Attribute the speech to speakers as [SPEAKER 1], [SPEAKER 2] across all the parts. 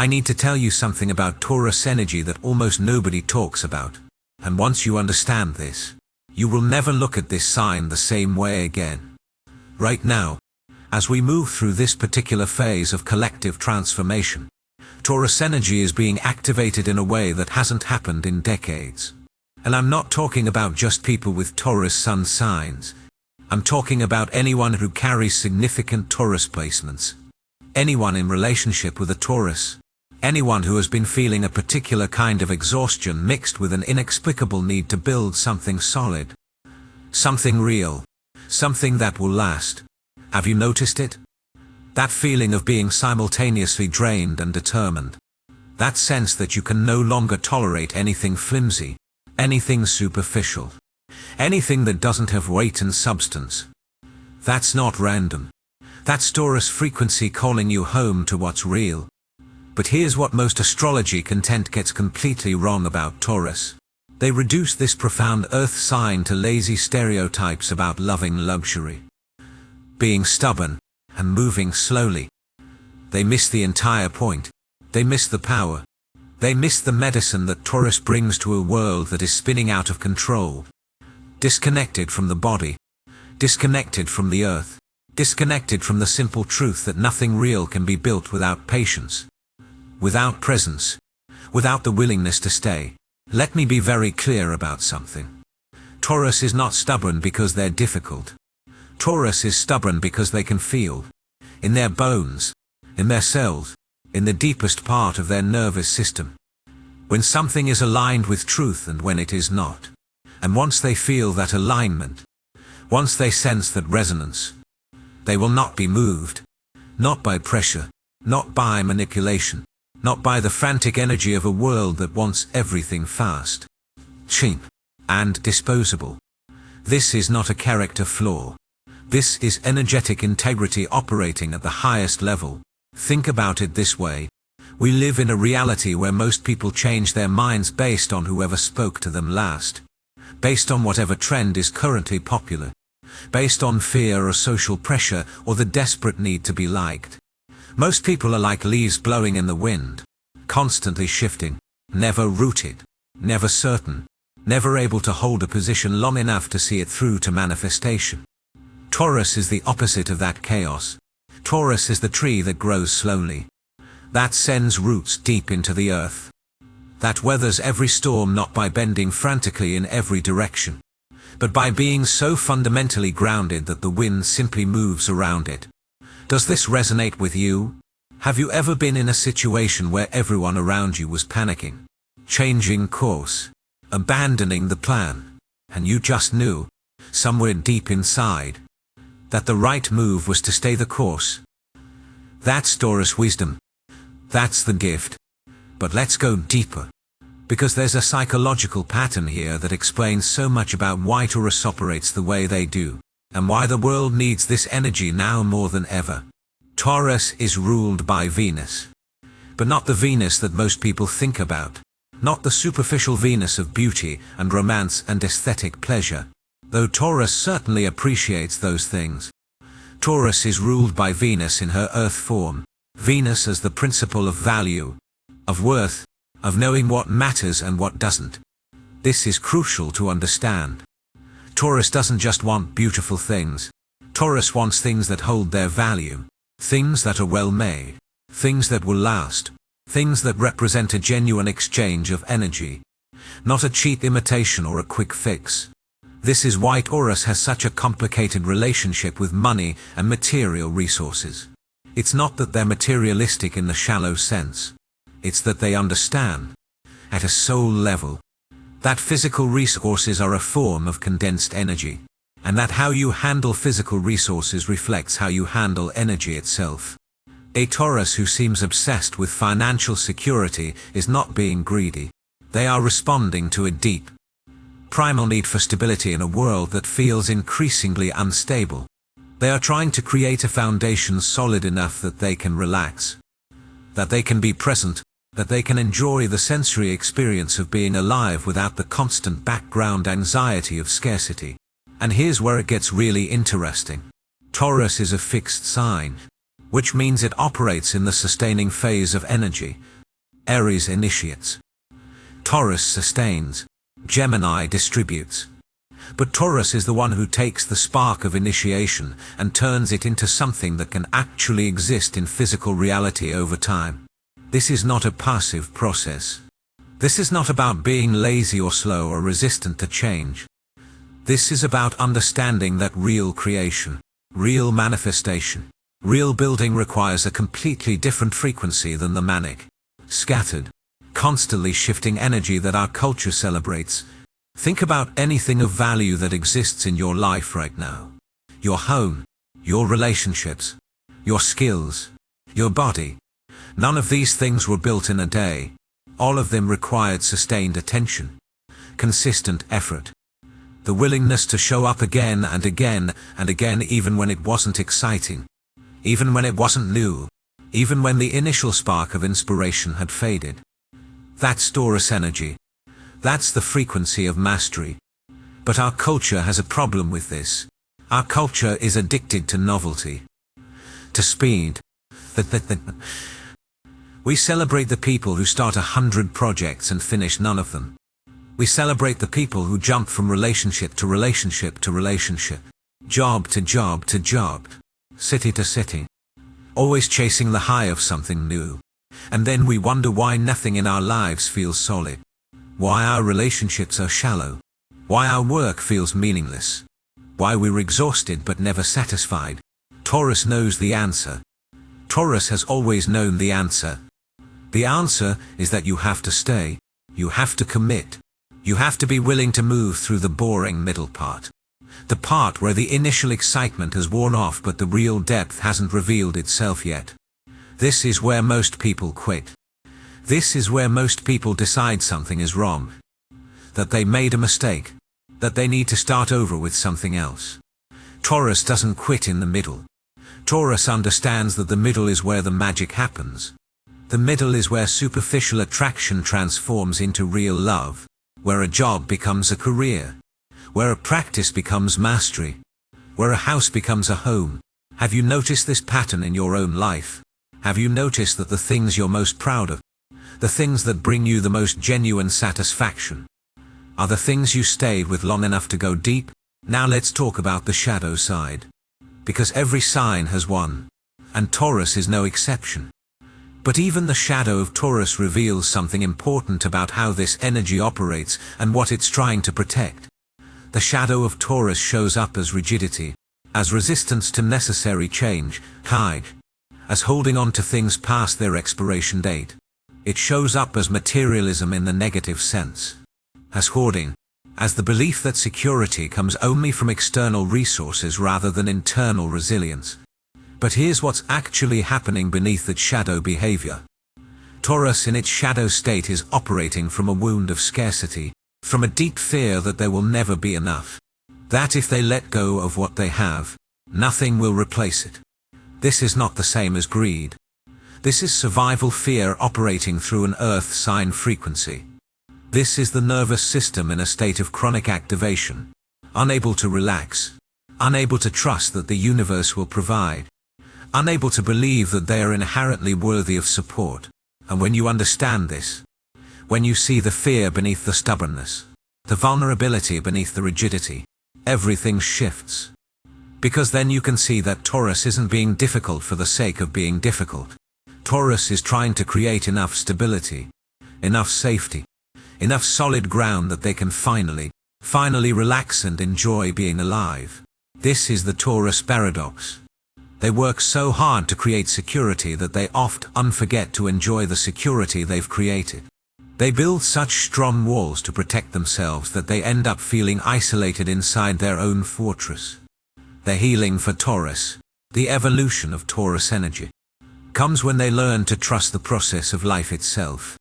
[SPEAKER 1] I need to tell you something about Taurus energy that almost nobody talks about. And once you understand this, you will never look at this sign the same way again. Right now, as we move through this particular phase of collective transformation, Taurus energy is being activated in a way that hasn't happened in decades. And I'm not talking about just people with Taurus sun signs. I'm talking about anyone who carries significant Taurus placements. Anyone in relationship with a Taurus. Anyone who has been feeling a particular kind of exhaustion mixed with an inexplicable need to build something solid. Something real. Something that will last. Have you noticed it? That feeling of being simultaneously drained and determined. That sense that you can no longer tolerate anything flimsy, anything superficial, anything that doesn't have weight and substance. That's not random. That's Taurus frequency calling you home to what's real. But here's what most astrology content gets completely wrong about Taurus. They reduce this profound earth sign to lazy stereotypes about loving luxury, being stubborn, and moving slowly. They miss the entire point. They miss the power. They miss the medicine that Taurus brings to a world that is spinning out of control. Disconnected from the body. Disconnected from the earth. Disconnected from the simple truth that nothing real can be built without patience. Without presence. Without the willingness to stay. Let me be very clear about something. Taurus is not stubborn because they're difficult. Taurus is stubborn because they can feel, in their bones, in their cells, in the deepest part of their nervous system, when something is aligned with truth and when it is not. And once they feel that alignment, once they sense that resonance, they will not be moved, not by pressure, not by manipulation, not by the frantic energy of a world that wants everything fast, cheap, and disposable. This is not a character flaw. This is energetic integrity operating at the highest level. Think about it this way. We live in a reality where most people change their minds based on whoever spoke to them last. Based on whatever trend is currently popular. Based on fear or social pressure or the desperate need to be liked. Most people are like leaves blowing in the wind. Constantly shifting. Never rooted. Never certain. Never able to hold a position long enough to see it through to manifestation. Taurus is the opposite of that chaos. Taurus is the tree that grows slowly. That sends roots deep into the earth. That weathers every storm not by bending frantically in every direction, but by being so fundamentally grounded that the wind simply moves around it. Does this resonate with you? Have you ever been in a situation where everyone around you was panicking, changing course, abandoning the plan, and you just knew, somewhere deep inside, that the right move was to stay the course? That's Taurus wisdom. That's the gift. But let's go deeper. Because there's a psychological pattern here that explains so much about why Taurus operates the way they do, and why the world needs this energy now more than ever. Taurus is ruled by Venus. But not the Venus that most people think about. Not the superficial Venus of beauty and romance and aesthetic pleasure. Though Taurus certainly appreciates those things. Taurus is ruled by Venus in her earth form. Venus as the principle of value, of worth, of knowing what matters and what doesn't. This is crucial to understand. Taurus doesn't just want beautiful things. Taurus wants things that hold their value. Things that are well made. Things that will last. Things that represent a genuine exchange of energy. Not a cheap imitation or a quick fix. This is why Taurus has such a complicated relationship with money and material resources. It's not that they're materialistic in the shallow sense. It's that they understand, at a soul level, that physical resources are a form of condensed energy, and that how you handle physical resources reflects how you handle energy itself. A Taurus who seems obsessed with financial security is not being greedy. They are responding to a deep, primal need for stability in a world that feels increasingly unstable. They are trying to create a foundation solid enough that they can relax, that they can be present, that they can enjoy the sensory experience of being alive without the constant background anxiety of scarcity. And here's where it gets really interesting. Taurus is a fixed sign. which means it operates in the sustaining phase of energy. Aries initiates. Taurus sustains. Gemini distributes. But Taurus is the one who takes the spark of initiation and turns it into something that can actually exist in physical reality over time. This is not a passive process. This is not about being lazy or slow or resistant to change. This is about understanding that real creation, real manifestation, real building requires a completely different frequency than the manic, scattered, constantly shifting energy that our culture celebrates. Think about anything of value that exists in your life right now. Your home, your relationships, your skills, your body. None of these things were built in a day. All of them required sustained attention, consistent effort, the willingness to show up again and again and again, even when it wasn't exciting, even when it wasn't new, even when the initial spark of inspiration had faded. That's Taurus energy. That's the frequency of mastery. But our culture has a problem with this. Our culture is addicted to novelty, to speed. We celebrate the people who start 100 projects and finish none of them. We celebrate the people who jump from relationship to relationship to relationship, job to job to job, city to city, always chasing the high of something new. And then we wonder why nothing in our lives feels solid, why our relationships are shallow, why our work feels meaningless, why we're exhausted but never satisfied. Taurus knows the answer. Taurus has always known the answer. The answer is that you have to stay, you have to commit, you have to be willing to move through the boring middle part. The part where the initial excitement has worn off but the real depth hasn't revealed itself yet. This is where most people quit. This is where most people decide something is wrong, that they made a mistake, that they need to start over with something else. Taurus doesn't quit in the middle. Taurus understands that the middle is where the magic happens. The middle is where superficial attraction transforms into real love, where a job becomes a career, where a practice becomes mastery, where a house becomes a home. Have you noticed this pattern in your own life? Have you noticed that the things you're most proud of, the things that bring you the most genuine satisfaction, are the things you stayed with long enough to go deep? Now let's talk about the shadow side. Because every sign has one, and Taurus is no exception. But even the shadow of Taurus reveals something important about how this energy operates and what it's trying to protect. The shadow of Taurus shows up as rigidity, as resistance to necessary change, as holding on to things past their expiration date. It shows up as materialism in the negative sense, as hoarding, as the belief that security comes only from external resources rather than internal resilience. But here's what's actually happening beneath that shadow behavior. Taurus in its shadow state is operating from a wound of scarcity, from a deep fear that there will never be enough, that if they let go of what they have, nothing will replace it. This is not the same as greed. This is survival fear operating through an earth sign frequency. This is the nervous system in a state of chronic activation, unable to relax, unable to trust that the universe will provide, unable to believe that they are inherently worthy of support. And when you understand this, when you see the fear beneath the stubbornness, the vulnerability beneath the rigidity, everything shifts. Because then you can see that Taurus isn't being difficult for the sake of being difficult. Taurus is trying to create enough stability, enough safety, enough solid ground that they can finally relax and enjoy being alive. This is the Taurus paradox. They work so hard to create security that they often forget to enjoy the security they've created. They build such strong walls to protect themselves that they end up feeling isolated inside their own fortress. The healing for Taurus, the evolution of Taurus energy, comes when they learn to trust the process of life itself.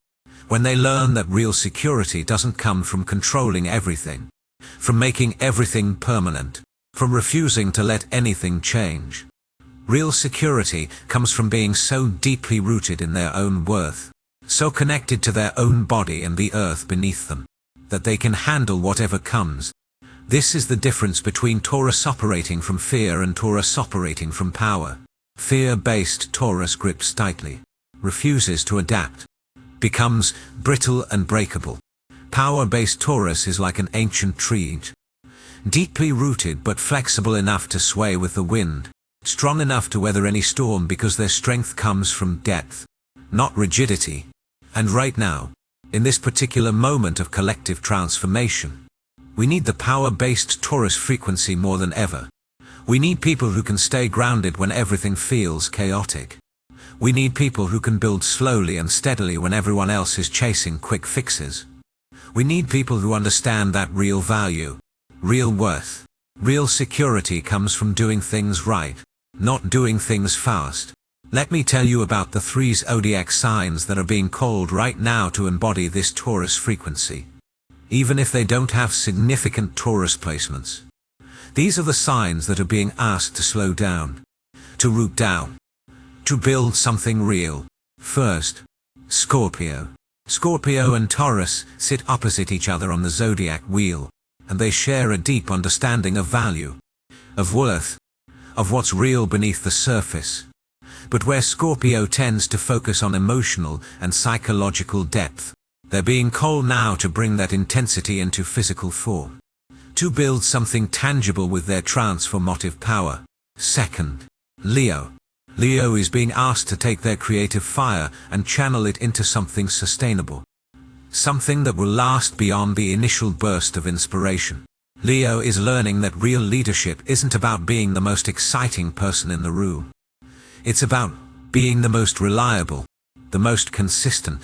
[SPEAKER 1] When they learn that real security doesn't come from controlling everything, from making everything permanent, from refusing to let anything change. Real security comes from being so deeply rooted in their own worth, so connected to their own body and the earth beneath them, that they can handle whatever comes. This is the difference between Taurus operating from fear and Taurus operating from power. Fear-based Taurus grips tightly, refuses to adapt, becomes brittle and breakable. Power-based Taurus is like an ancient tree, deeply rooted but flexible enough to sway with the wind, strong enough to weather any storm because their strength comes from depth, not rigidity. And right now, in this particular moment of collective transformation, we need the power-based Taurus frequency more than ever. We need people who can stay grounded when everything feels chaotic. We need people who can build slowly and steadily when everyone else is chasing quick fixes. We need people who understand that real value, real worth, real security comes from doing things right, not doing things fast. Let me tell you about the 3 Zodiac signs that are being called right now to embody this Taurus frequency, even if they don't have significant Taurus placements. These are the signs that are being asked to slow down, to root down, to build something real. First, Scorpio. Scorpio and Taurus sit opposite each other on the zodiac wheel, and they share a deep understanding of value, of worth, of what's real beneath the surface. But where Scorpio tends to focus on emotional and psychological depth, they're being called now to bring that intensity into physical form, to build something tangible with their transformative power. Second, Leo. Leo is being asked to take their creative fire and channel it into something sustainable, something that will last beyond the initial burst of inspiration. Leo is learning that real leadership isn't about being the most exciting person in the room. It's about being the most reliable, the most consistent,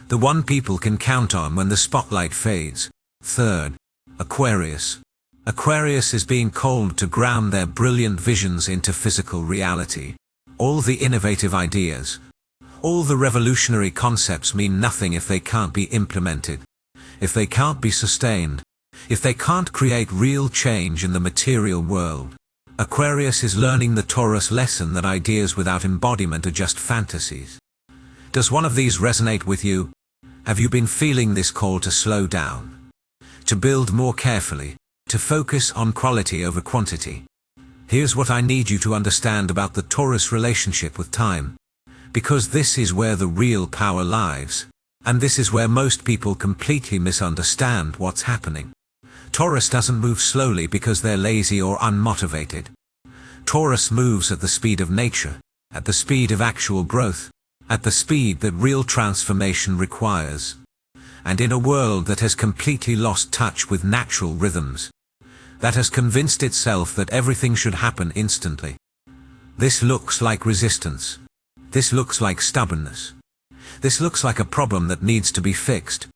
[SPEAKER 1] the one people can count on when the spotlight fades. Third, Aquarius. Aquarius is being called to ground their brilliant visions into physical reality. All the innovative ideas, all the revolutionary concepts mean nothing if they can't be implemented, if they can't be sustained, if they can't create real change in the material world. Aquarius is learning the Taurus lesson that ideas without embodiment are just fantasies. Does one of these resonate with you? Have you been feeling this call to slow down, to build more carefully, to focus on quality over quantity? Here's what I need you to understand about the Taurus relationship with time, because this is where the real power lies, and this is where most people completely misunderstand what's happening. Taurus doesn't move slowly because they're lazy or unmotivated. Taurus moves at the speed of nature, at the speed of actual growth, at the speed that real transformation requires. And in a world that has completely lost touch with natural rhythms, that has convinced itself that everything should happen instantly, this looks like resistance. This looks like stubbornness. This looks like a problem that needs to be fixed.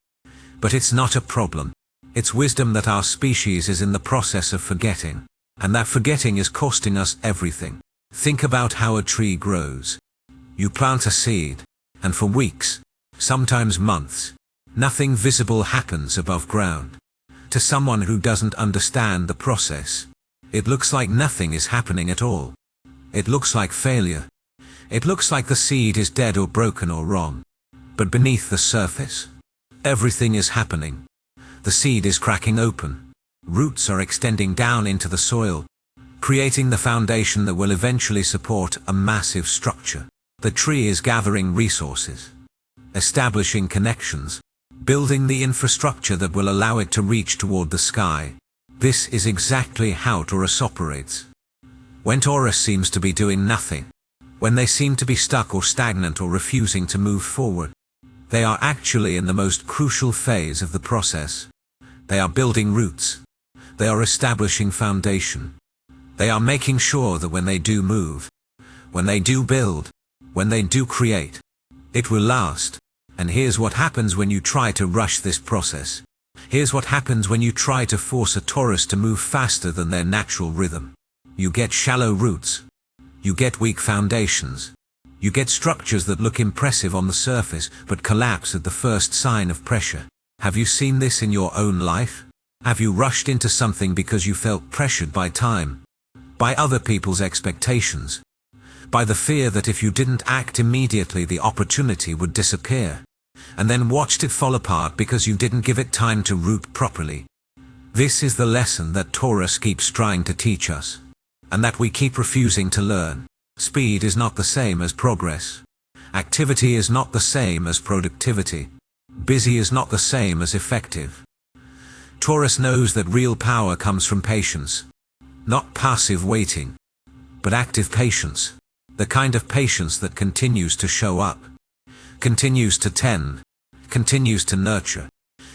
[SPEAKER 1] But it's not a problem. It's wisdom that our species is in the process of forgetting, and that forgetting is costing us everything. Think about how a tree grows. You plant a seed, and for weeks, sometimes months, nothing visible happens above ground. To someone who doesn't understand the process, it looks like nothing is happening at all. It looks like failure. It looks like the seed is dead or broken or wrong. But beneath the surface, everything is happening. The seed is cracking open. Roots are extending down into the soil, creating the foundation that will eventually support a massive structure. The tree is gathering resources, establishing connections, building the infrastructure that will allow it to reach toward the sky. This is exactly how Taurus operates. When Taurus seems to be doing nothing, when they seem to be stuck or stagnant or refusing to move forward, they are actually in the most crucial phase of the process. They are building roots. They are establishing foundation. They are making sure that when they do move, when they do build, when they do create, it will last. And here's what happens when you try to rush this process. Here's what happens when you try to force a Taurus to move faster than their natural rhythm. You get shallow roots. You get weak foundations. You get structures that look impressive on the surface but collapse at the first sign of pressure. Have you seen this in your own life? Have you rushed into something because you felt pressured by time, by other people's expectations, by the fear that if you didn't act immediately the opportunity would disappear, and then watched it fall apart because you didn't give it time to root properly? This is the lesson that Taurus keeps trying to teach us, and that we keep refusing to learn. Speed is not the same as progress. Activity is not the same as productivity. Busy is not the same as effective. Taurus knows that real power comes from patience. Not passive waiting, but active patience. The kind of patience that continues to show up, continues to tend, continues to nurture,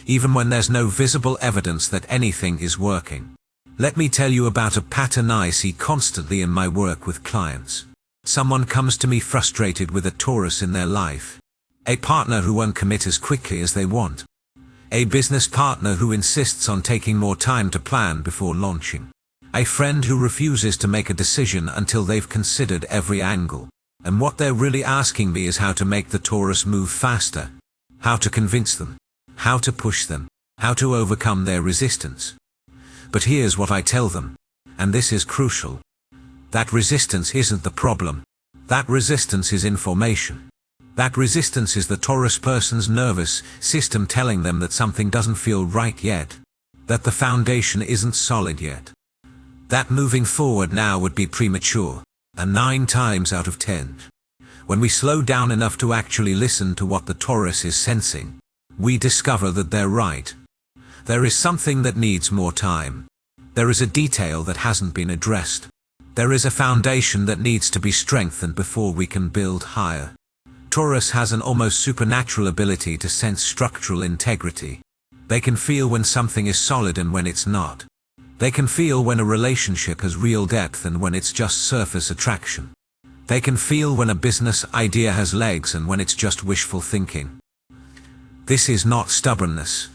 [SPEAKER 1] even when there's no visible evidence that anything is working. Let me tell you about a pattern I see constantly in my work with clients. Someone comes to me frustrated with a Taurus in their life. A partner who won't commit as quickly as they want. A business partner who insists on taking more time to plan before launching. A friend who refuses to make a decision until they've considered every angle. And what they're really asking me is how to make the Taurus move faster. How to convince them. How to push them. How to overcome their resistance. But here's what I tell them, and this is crucial. That resistance isn't the problem. That resistance is information. That resistance is the Taurus person's nervous system telling them that something doesn't feel right yet. That the foundation isn't solid yet. That moving forward now would be premature, and 9 times out of 10. When we slow down enough to actually listen to what the Taurus is sensing, we discover that they're right. There is something that needs more time. There is a detail that hasn't been addressed. There is a foundation that needs to be strengthened before we can build higher. Taurus has an almost supernatural ability to sense structural integrity. They can feel when something is solid and when it's not. They can feel when a relationship has real depth and when it's just surface attraction. They can feel when a business idea has legs and when it's just wishful thinking. This is not stubbornness.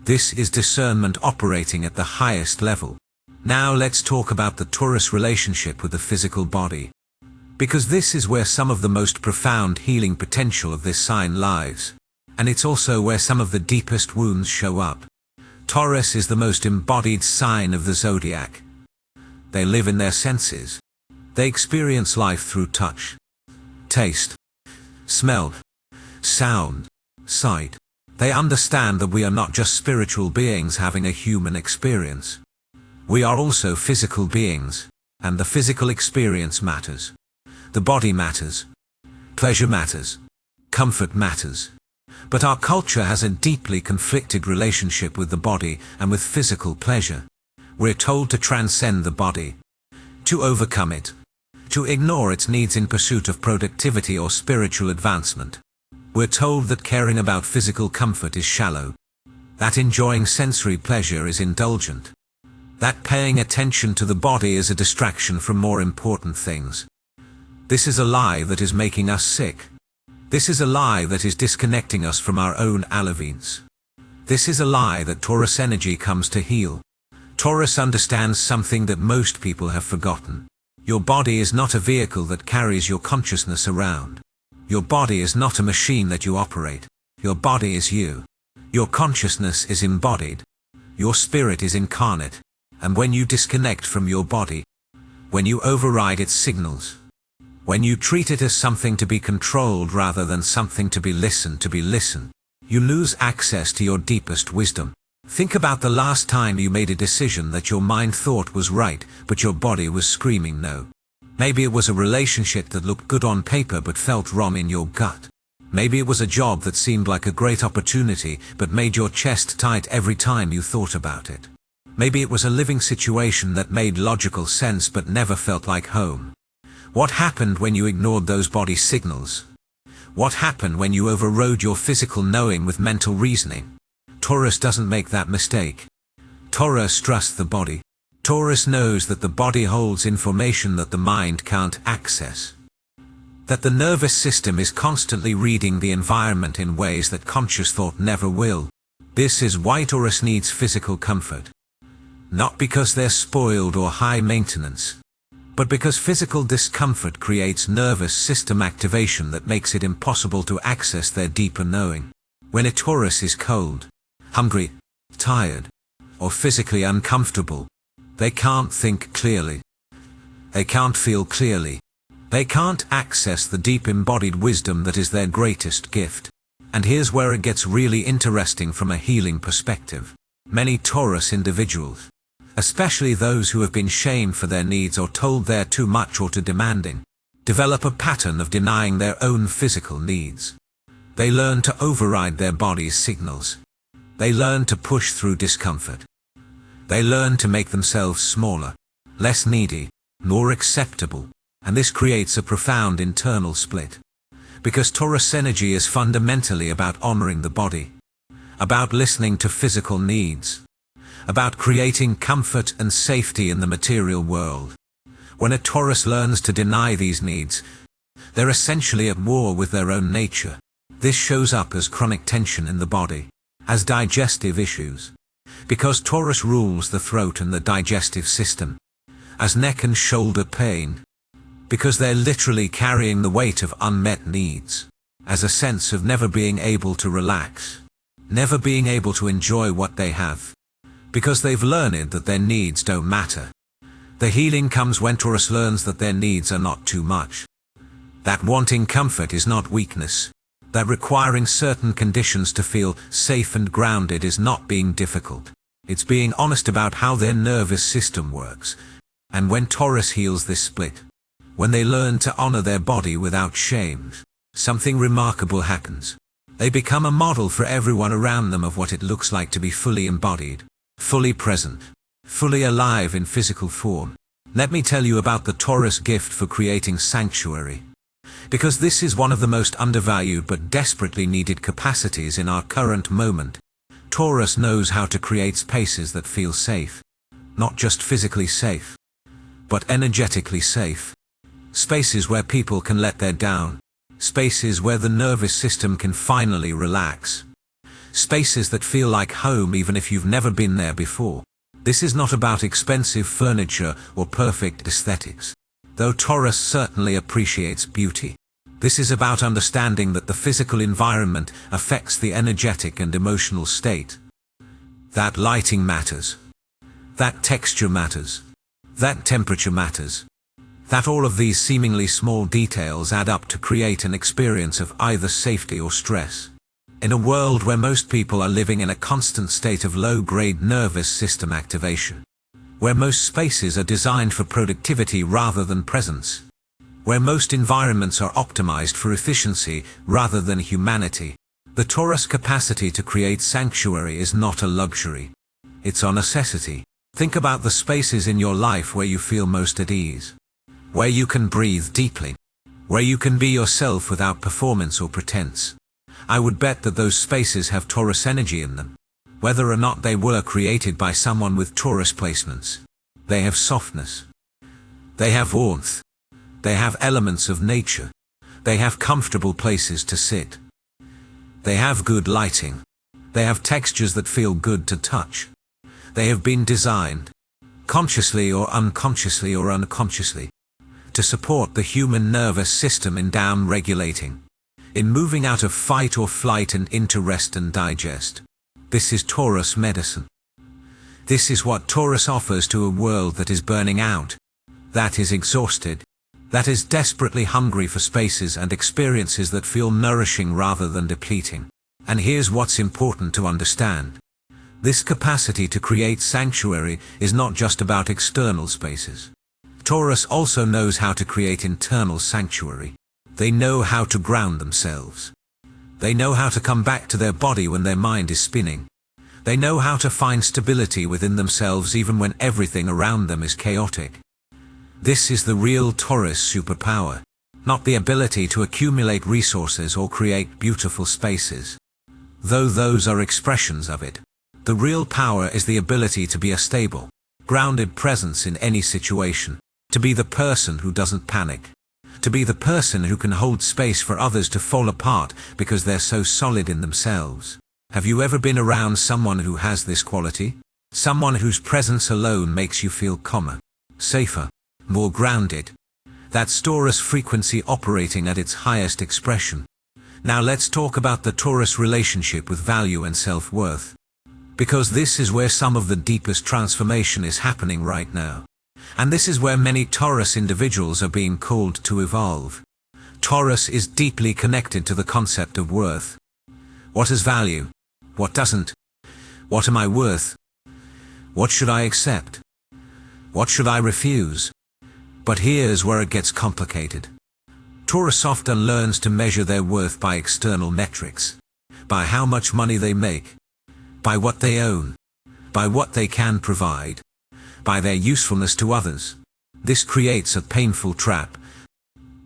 [SPEAKER 1] This is discernment operating at the highest level. Now let's talk about the Taurus relationship with the physical body. Because this is where some of the most profound healing potential of this sign lies. And it's also where some of the deepest wounds show up. Taurus is the most embodied sign of the Zodiac. They live in their senses. They experience life through touch, taste, smell, sound, sight. They understand that we are not just spiritual beings having a human experience. We are also physical beings, and the physical experience matters. The body matters. Pleasure matters. Comfort matters. But our culture has a deeply conflicted relationship with the body and with physical pleasure. We're told to transcend the body, to overcome it, to ignore its needs in pursuit of productivity or spiritual advancement. We're told that caring about physical comfort is shallow, that enjoying sensory pleasure is indulgent, that paying attention to the body is a distraction from more important things. This is a lie that is making us sick. This is a lie that is disconnecting us from our own alevines. This is a lie that Taurus energy comes to heal. Taurus understands something that most people have forgotten. Your body is not a vehicle that carries your consciousness around. Your body is not a machine that you operate. Your body is you. Your consciousness is embodied. Your spirit is incarnate. And when you disconnect from your body, when you override its signals, when you treat it as something to be controlled rather than something to be listened, you lose access to your deepest wisdom. Think about the last time you made a decision that your mind thought was right, but your body was screaming no. Maybe it was a relationship that looked good on paper but felt wrong in your gut. Maybe it was a job that seemed like a great opportunity but made your chest tight every time you thought about it. Maybe it was a living situation that made logical sense but never felt like home. What happened when you ignored those body signals? What happened when you overrode your physical knowing with mental reasoning? Taurus doesn't make that mistake. Taurus trusts the body. Taurus knows that the body holds information that the mind can't access. That the nervous system is constantly reading the environment in ways that conscious thought never will. This is why Taurus needs physical comfort. Not because they're spoiled or high maintenance, but because physical discomfort creates nervous system activation that makes it impossible to access their deeper knowing. When a Taurus is cold, hungry, tired, or physically uncomfortable, they can't think clearly. They can't feel clearly. They can't access the deep embodied wisdom that is their greatest gift. And here's where it gets really interesting from a healing perspective. Many Taurus individuals, especially those who have been shamed for their needs or told they're too much or too demanding, develop a pattern of denying their own physical needs. They learn to override their body's signals. They learn to push through discomfort. They learn to make themselves smaller, less needy, more acceptable, and this creates a profound internal split. Because Taurus energy is fundamentally about honoring the body, about listening to physical needs, about creating comfort and safety in the material world. When a Taurus learns to deny these needs, they're essentially at war with their own nature. This shows up as chronic tension in the body, as digestive issues, because Taurus rules the throat and the digestive system, as neck and shoulder pain, because they're literally carrying the weight of unmet needs, as a sense of never being able to relax, never being able to enjoy what they have, because they've learned that their needs don't matter. The healing comes when Taurus learns that their needs are not too much. That wanting comfort is not weakness. That requiring certain conditions to feel safe and grounded is not being difficult. It's being honest about how their nervous system works. And when Taurus heals this split, when they learn to honor their body without shame, something remarkable happens. They become a model for everyone around them of what it looks like to be fully embodied, fully present, fully alive in physical form. Let me tell you about the Taurus gift for creating sanctuary. Because this is one of the most undervalued but desperately needed capacities in our current moment. Taurus knows how to create spaces that feel safe. Not just physically safe, but energetically safe. Spaces where people can let their down. Spaces where the nervous system can finally relax. Spaces that feel like home even if you've never been there before. This is not about expensive furniture or perfect aesthetics, though Taurus certainly appreciates beauty. This is about understanding that the physical environment affects the energetic and emotional state. That lighting matters. That texture matters. That temperature matters. That all of these seemingly small details add up to create an experience of either safety or stress. In a world where most people are living in a constant state of low-grade nervous system activation, where most spaces are designed for productivity rather than presence, where most environments are optimized for efficiency rather than humanity, the Taurus capacity to create sanctuary is not a luxury. It's a necessity. Think about the spaces in your life where you feel most at ease, where you can breathe deeply, where you can be yourself without performance or pretense. I would bet that those spaces have Taurus energy in them, whether or not they were created by someone with Taurus placements. They have softness. They have warmth. They have elements of nature. They have comfortable places to sit. They have good lighting. They have textures that feel good to touch. They have been designed, consciously or unconsciously, to support the human nervous system in down-regulating, in moving out of fight or flight and into rest and digest. This is Taurus medicine. This is what Taurus offers to a world that is burning out, that is exhausted, that is desperately hungry for spaces and experiences that feel nourishing rather than depleting. And here's what's important to understand. This capacity to create sanctuary is not just about external spaces. Taurus also knows how to create internal sanctuary. They know how to ground themselves. They know how to come back to their body when their mind is spinning. They know how to find stability within themselves even when everything around them is chaotic. This is the real Taurus superpower, not the ability to accumulate resources or create beautiful spaces, though those are expressions of it. The real power is the ability to be a stable, grounded presence in any situation, to be the person who doesn't panic, to be the person who can hold space for others to fall apart because they're so solid in themselves. Have you ever been around someone who has this quality? Someone whose presence alone makes you feel calmer, safer, more grounded. That's Taurus frequency operating at its highest expression. Now let's talk about the Taurus relationship with value and self-worth. Because this is where some of the deepest transformation is happening right now. And this is where many Taurus individuals are being called to evolve. Taurus is deeply connected to the concept of worth. What is value? What doesn't? What am I worth? What should I accept? What should I refuse? But here's where it gets complicated. Taurus often learns to measure their worth by external metrics, by how much money they make, by what they own, by what they can provide, by their usefulness to others. This creates a painful trap,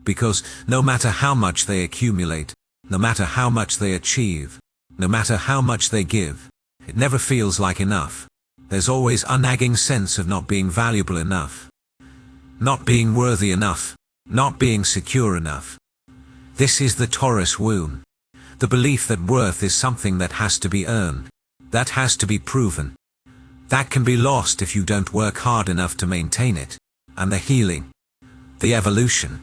[SPEAKER 1] because no matter how much they accumulate, no matter how much they achieve, no matter how much they give, it never feels like enough. There's always a nagging sense of not being valuable enough, not being worthy enough, not being secure enough. This is the Taurus wound. The belief that worth is something that has to be earned, that has to be proven, that can be lost if you don't work hard enough to maintain it. And the healing, the evolution,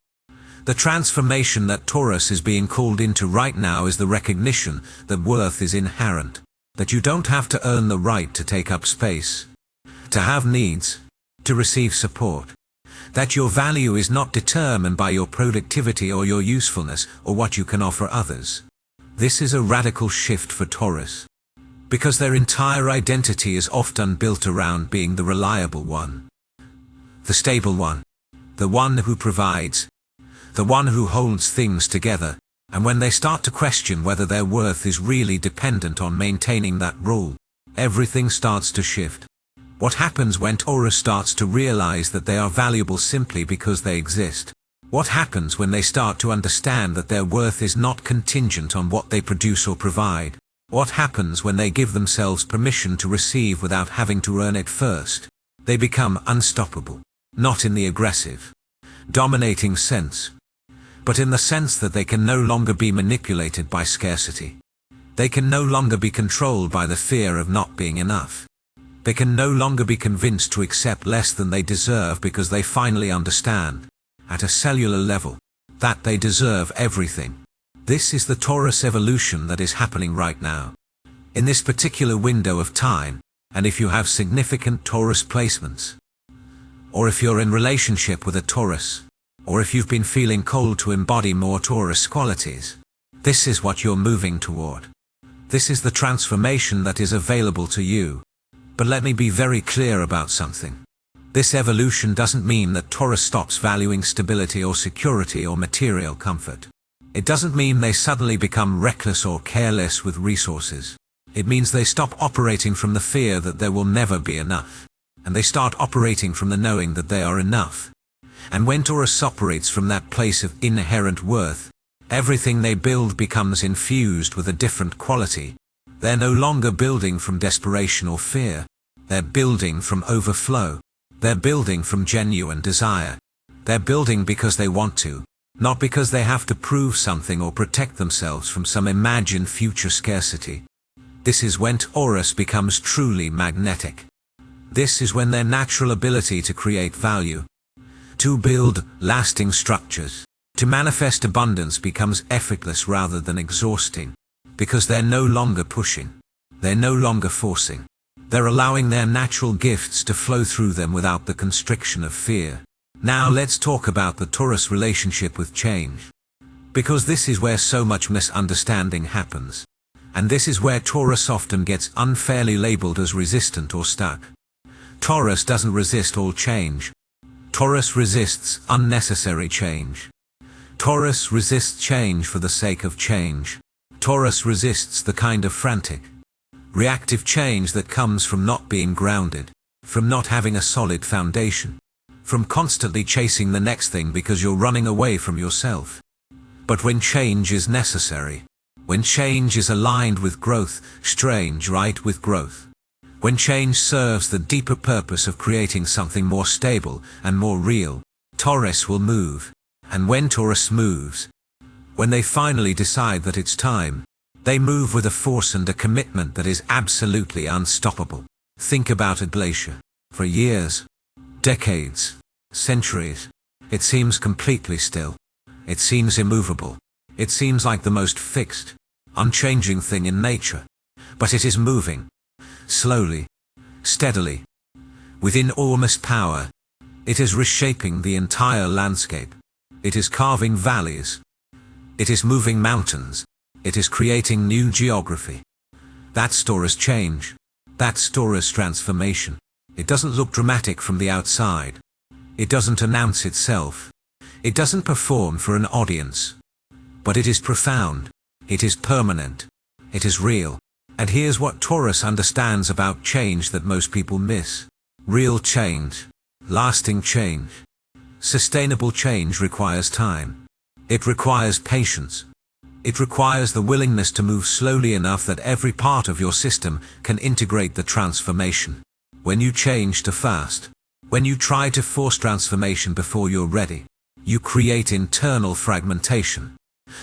[SPEAKER 1] the transformation that Taurus is being called into right now is the recognition that worth is inherent, that you don't have to earn the right to take up space, to have needs, to receive support, that your value is not determined by your productivity or your usefulness or what you can offer others. This is a radical shift for Taurus, because their entire identity is often built around being the reliable one, the stable one, the one who provides, the one who holds things together. And when they start to question whether their worth is really dependent on maintaining that role, everything starts to shift. What happens when Taurus starts to realize that they are valuable simply because they exist? What happens when they start to understand that their worth is not contingent on what they produce or provide? What happens when they give themselves permission to receive without having to earn it first? They become unstoppable, not in the aggressive, dominating sense, but in the sense that they can no longer be manipulated by scarcity. They can no longer be controlled by the fear of not being enough. They can no longer be convinced to accept less than they deserve because they finally understand, at a cellular level, that they deserve everything. This is the Taurus evolution that is happening right now, in this particular window of time. And if you have significant Taurus placements, or if you're in relationship with a Taurus, or if you've been feeling called to embody more Taurus qualities, this is what you're moving toward. This is the transformation that is available to you. But let me be very clear about something. This evolution doesn't mean that Taurus stops valuing stability or security or material comfort. It doesn't mean they suddenly become reckless or careless with resources. It means they stop operating from the fear that there will never be enough, and they start operating from the knowing that they are enough. And when Taurus operates from that place of inherent worth, everything they build becomes infused with a different quality. They're no longer building from desperation or fear. They're building from overflow. They're building from genuine desire. They're building because they want to, not because they have to prove something or protect themselves from some imagined future scarcity. This is when Taurus becomes truly magnetic. This is when their natural ability to create value, to build lasting structures, to manifest abundance becomes effortless rather than exhausting, because they're no longer pushing, they're no longer forcing. They're allowing their natural gifts to flow through them without the constriction of fear. Now let's talk about the Taurus relationship with change, because this is where so much misunderstanding happens. And this is where Taurus often gets unfairly labeled as resistant or stuck. Taurus doesn't resist all change. Taurus resists unnecessary change. Taurus resists change for the sake of change. Taurus resists the kind of frantic, reactive change that comes from not being grounded, from not having a solid foundation, from constantly chasing the next thing because you're running away from yourself. But when change is necessary, when change is aligned with growth, strange, right, with growth, when change serves the deeper purpose of creating something more stable and more real, Taurus will move. And when Taurus moves, when they finally decide that it's time, they move with a force and a commitment that is absolutely unstoppable. Think about a glacier. For years, decades, centuries, it seems completely still. It seems immovable. It seems like the most fixed, unchanging thing in nature. But it is moving, slowly, steadily, with enormous power. It is reshaping the entire landscape. It is carving valleys. It is moving mountains. It is creating new geography. That's Taurus change. That's Taurus transformation. It doesn't look dramatic from the outside. It doesn't announce itself. It doesn't perform for an audience. But it is profound. It is permanent. It is real. And here's what Taurus understands about change that most people miss. Real change. Lasting change. Sustainable change requires time. It requires patience. It requires the willingness to move slowly enough that every part of your system can integrate the transformation. When you change too fast, when you try to force transformation before you're ready, you create internal fragmentation.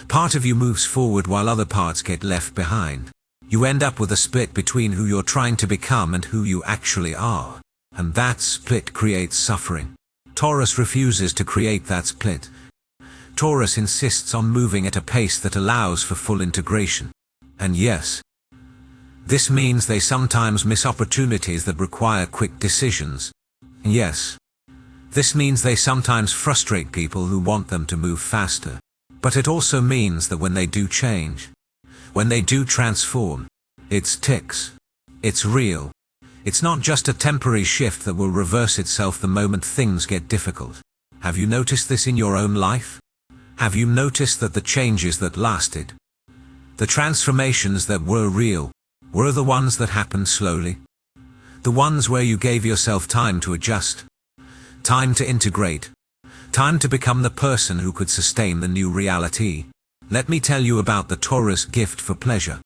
[SPEAKER 1] Part of you moves forward while other parts get left behind. You end up with a split between who you're trying to become and who you actually are. And that split creates suffering. Taurus refuses to create that split. Taurus insists on moving at a pace that allows for full integration. And yes, this means they sometimes miss opportunities that require quick decisions. And yes, this means they sometimes frustrate people who want them to move faster. But it also means that when they do change, when they do transform, it sticks. It's real. It's not just a temporary shift that will reverse itself the moment things get difficult. Have you noticed this in your own life? Have you noticed that the changes that lasted, the transformations that were real, were the ones that happened slowly? The ones where you gave yourself time to adjust, time to integrate, time to become the person who could sustain the new reality. Let me tell you about the Taurus gift for pleasure.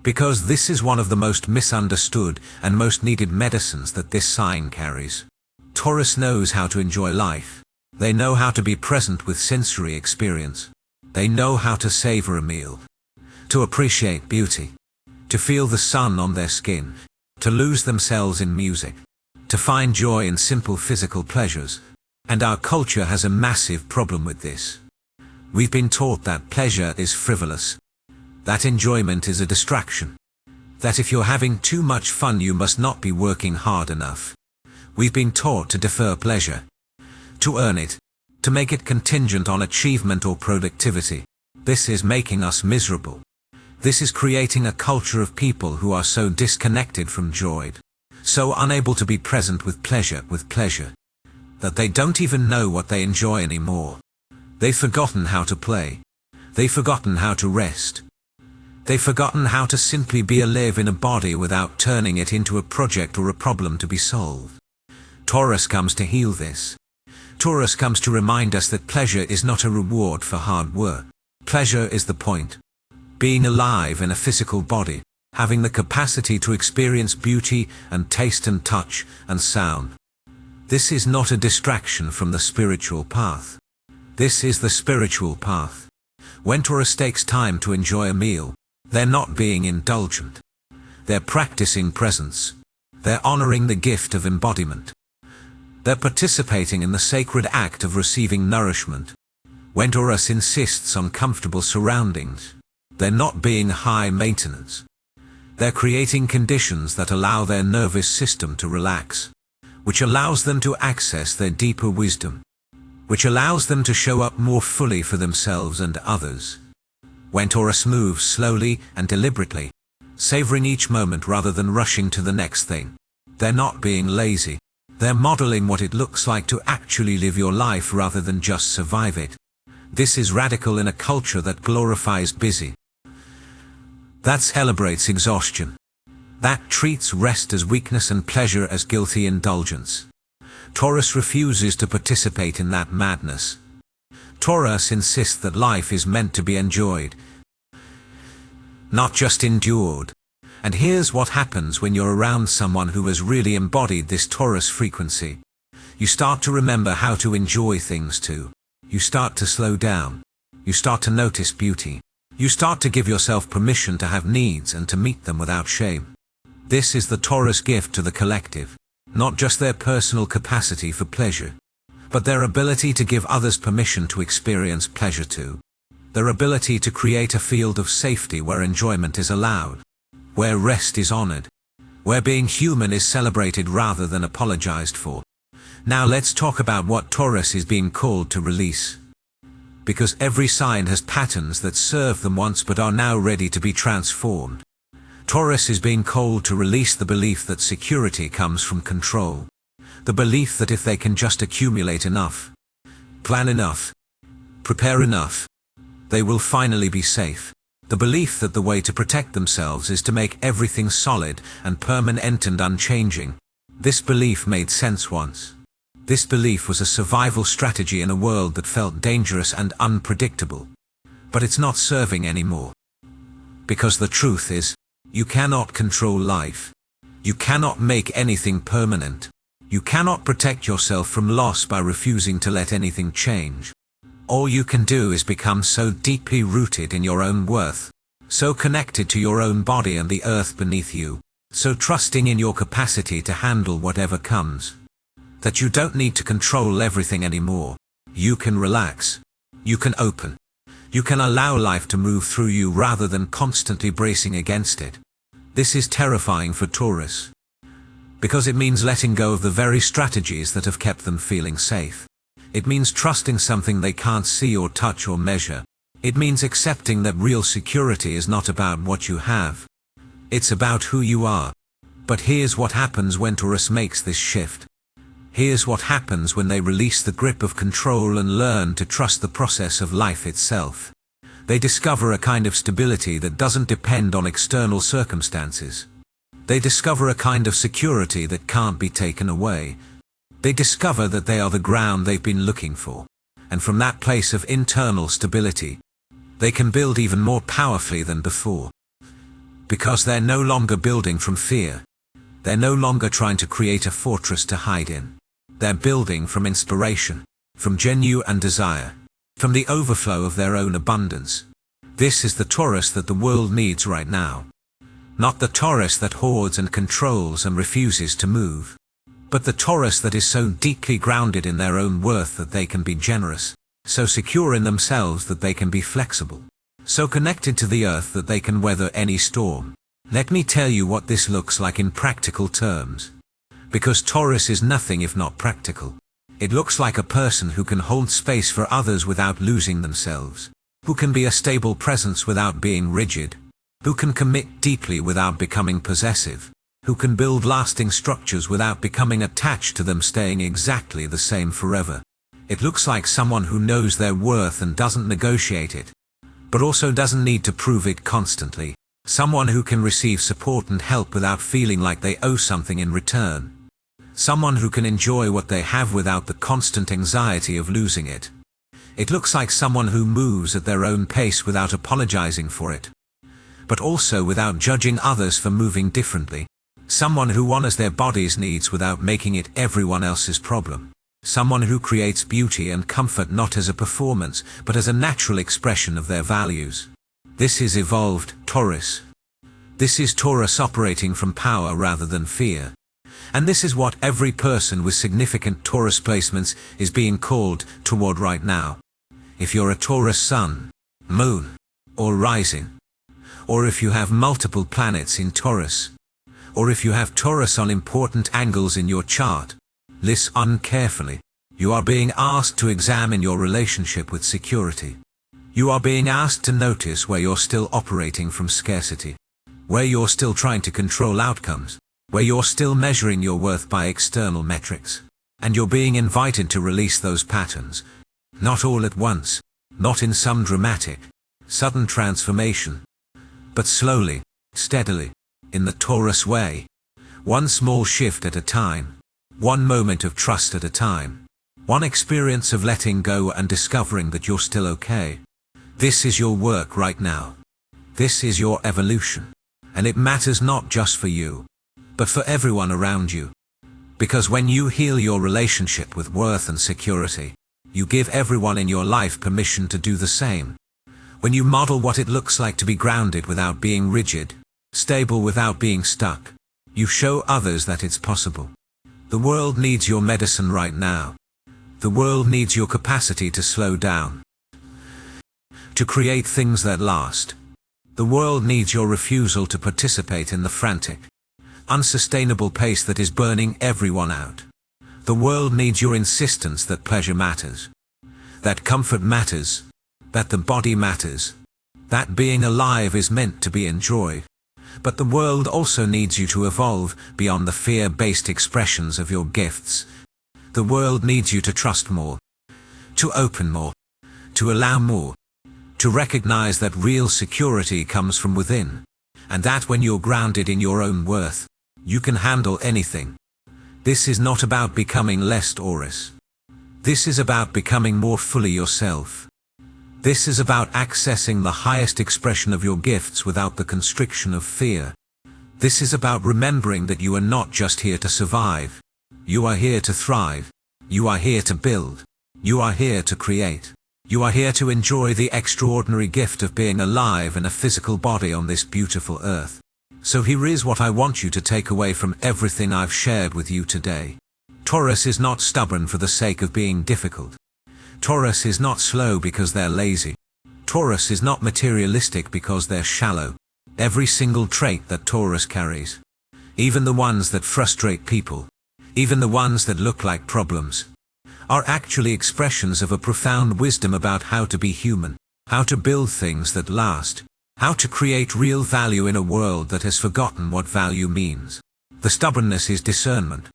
[SPEAKER 1] Because this is one of the most misunderstood and most needed medicines that this sign carries. Taurus knows how to enjoy life. They know how to be present with sensory experience. They know how to savor a meal, to appreciate beauty, to feel the sun on their skin, to lose themselves in music, to find joy in simple physical pleasures. And our culture has a massive problem with this. We've been taught that pleasure is frivolous, that enjoyment is a distraction, that if you're having too much fun you must not be working hard enough. We've been taught to defer pleasure, to earn it, to make it contingent on achievement or productivity. This is making us miserable. This is creating a culture of people who are so disconnected from joy, so unable to be present with pleasure, that they don't even know what they enjoy anymore. They've forgotten how to play. They've forgotten how to rest. They've forgotten how to simply be alive in a body without turning it into a project or a problem to be solved. Taurus comes to heal this. Taurus comes to remind us that pleasure is not a reward for hard work. Pleasure is the point. Being alive in a physical body, having the capacity to experience beauty and taste and touch and sound. This is not a distraction from the spiritual path. This is the spiritual path. When Taurus takes time to enjoy a meal, they're not being indulgent. They're practicing presence. They're honoring the gift of embodiment. They're participating in the sacred act of receiving nourishment. When Taurus insists on comfortable surroundings, they're not being high maintenance. They're creating conditions that allow their nervous system to relax, which allows them to access their deeper wisdom, which allows them to show up more fully for themselves and others. When Taurus moves slowly and deliberately, savoring each moment rather than rushing to the next thing, they're not being lazy. They're modeling what it looks like to actually live your life rather than just survive it. This is radical in a culture that glorifies busy, that celebrates exhaustion, that treats rest as weakness and pleasure as guilty indulgence. Taurus refuses to participate in that madness. Taurus insists that life is meant to be enjoyed, not just endured. And here's what happens when you're around someone who has really embodied this Taurus frequency. You start to remember how to enjoy things too. You start to slow down. You start to notice beauty. You start to give yourself permission to have needs and to meet them without shame. This is the Taurus gift to the collective, not just their personal capacity for pleasure, but their ability to give others permission to experience pleasure too. Their ability to create a field of safety where enjoyment is allowed, where rest is honored, where being human is celebrated rather than apologized for. Now let's talk about what Taurus is being called to release. Because every sign has patterns that served them once but are now ready to be transformed. Taurus is being called to release the belief that security comes from control. The belief that if they can just accumulate enough, plan enough, prepare enough. They will finally be safe. The belief that the way to protect themselves is to make everything solid and permanent and unchanging. This belief made sense once. This belief was a survival strategy in a world that felt dangerous and unpredictable. But it's not serving anymore. Because the truth is, you cannot control life. You cannot make anything permanent. You cannot protect yourself from loss by refusing to let anything change. All you can do is become so deeply rooted in your own worth, so connected to your own body and the earth beneath you, so trusting in your capacity to handle whatever comes, that you don't need to control everything anymore. You can relax. You can open. You can allow life to move through you rather than constantly bracing against it. This is terrifying for Taurus, because it means letting go of the very strategies that have kept them feeling safe. It means trusting something they can't see or touch or measure. It means accepting that real security is not about what you have. It's about who you are. But here's what happens when Taurus makes this shift. Here's what happens when they release the grip of control and learn to trust the process of life itself. They discover a kind of stability that doesn't depend on external circumstances. They discover a kind of security that can't be taken away. They discover that they are the ground they've been looking for. And from that place of internal stability, they can build even more powerfully than before. Because they're no longer building from fear. They're no longer trying to create a fortress to hide in. They're building from inspiration, from genuine desire, from the overflow of their own abundance. This is the Taurus that the world needs right now. Not the Taurus that hoards and controls and refuses to move, but the Taurus that is so deeply grounded in their own worth that they can be generous, so secure in themselves that they can be flexible, so connected to the earth that they can weather any storm. Let me tell you what this looks like in practical terms. Because Taurus is nothing if not practical. It looks like a person who can hold space for others without losing themselves, who can be a stable presence without being rigid, who can commit deeply without becoming possessive, who can build lasting structures without becoming attached to them staying exactly the same forever. It looks like someone who knows their worth and doesn't negotiate it, but also doesn't need to prove it constantly. Someone who can receive support and help without feeling like they owe something in return. Someone who can enjoy what they have without the constant anxiety of losing it. It looks like someone who moves at their own pace without apologizing for it, but also without judging others for moving differently. Someone who honors their body's needs without making it everyone else's problem. Someone who creates beauty and comfort not as a performance, but as a natural expression of their values. This is evolved Taurus. This is Taurus operating from power rather than fear. And this is what every person with significant Taurus placements is being called toward right now. If you're a Taurus sun, moon, or rising, or if you have multiple planets in Taurus, or if you have Taurus on important angles in your chart, listen carefully. You are being asked to examine your relationship with security. You are being asked to notice where you're still operating from scarcity, where you're still trying to control outcomes, where you're still measuring your worth by external metrics. And you're being invited to release those patterns, not all at once, not in some dramatic, sudden transformation, but slowly, steadily, in the Taurus way, one small shift at a time, one moment of trust at a time, one experience of letting go and discovering that you're still okay. This is your work right now. This is your evolution. And it matters not just for you, but for everyone around you. Because when you heal your relationship with worth and security, you give everyone in your life permission to do the same. When you model what it looks like to be grounded without being rigid, stable without being stuck, you show others that it's possible. The world needs your medicine right now. The world needs your capacity to slow down, to create things that last. The world needs your refusal to participate in the frantic, unsustainable pace that is burning everyone out. The world needs your insistence that pleasure matters, that comfort matters, that the body matters, that being alive is meant to be enjoyed. But the world also needs you to evolve beyond the fear-based expressions of your gifts. The world needs you to trust more, to open more, to allow more, to recognize that real security comes from within, and that when you're grounded in your own worth, you can handle anything. This is not about becoming less Taurus. This is about becoming more fully yourself. This is about accessing the highest expression of your gifts without the constriction of fear. This is about remembering that you are not just here to survive. You are here to thrive. You are here to build. You are here to create. You are here to enjoy the extraordinary gift of being alive in a physical body on this beautiful earth. So here is what I want you to take away from everything I've shared with you today. Taurus is not stubborn for the sake of being difficult. Taurus is not slow because they're lazy. Taurus is not materialistic because they're shallow. Every single trait that Taurus carries, even the ones that frustrate people, even the ones that look like problems, are actually expressions of a profound wisdom about how to be human, how to build things that last, how to create real value in a world that has forgotten what value means. The stubbornness is discernment.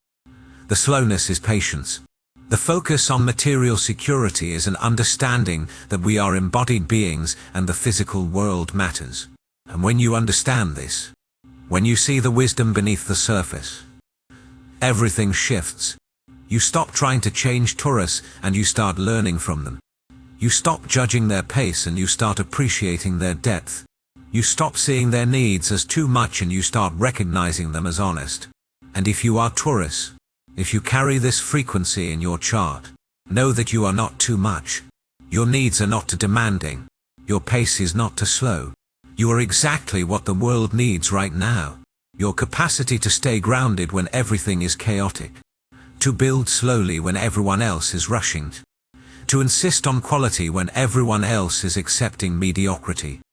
[SPEAKER 1] The slowness is patience. The focus on material security is an understanding that we are embodied beings and the physical world matters. And when you understand this, when you see the wisdom beneath the surface, everything shifts. You stop trying to change Taurus and you start learning from them. You stop judging their pace and you start appreciating their depth. You stop seeing their needs as too much and you start recognizing them as honest. And if you are Taurus, if you carry this frequency in your chart, know that you are not too much. Your needs are not too demanding. Your pace is not too slow. You are exactly what the world needs right now. Your capacity to stay grounded when everything is chaotic. To build slowly when everyone else is rushing. To insist on quality when everyone else is accepting mediocrity.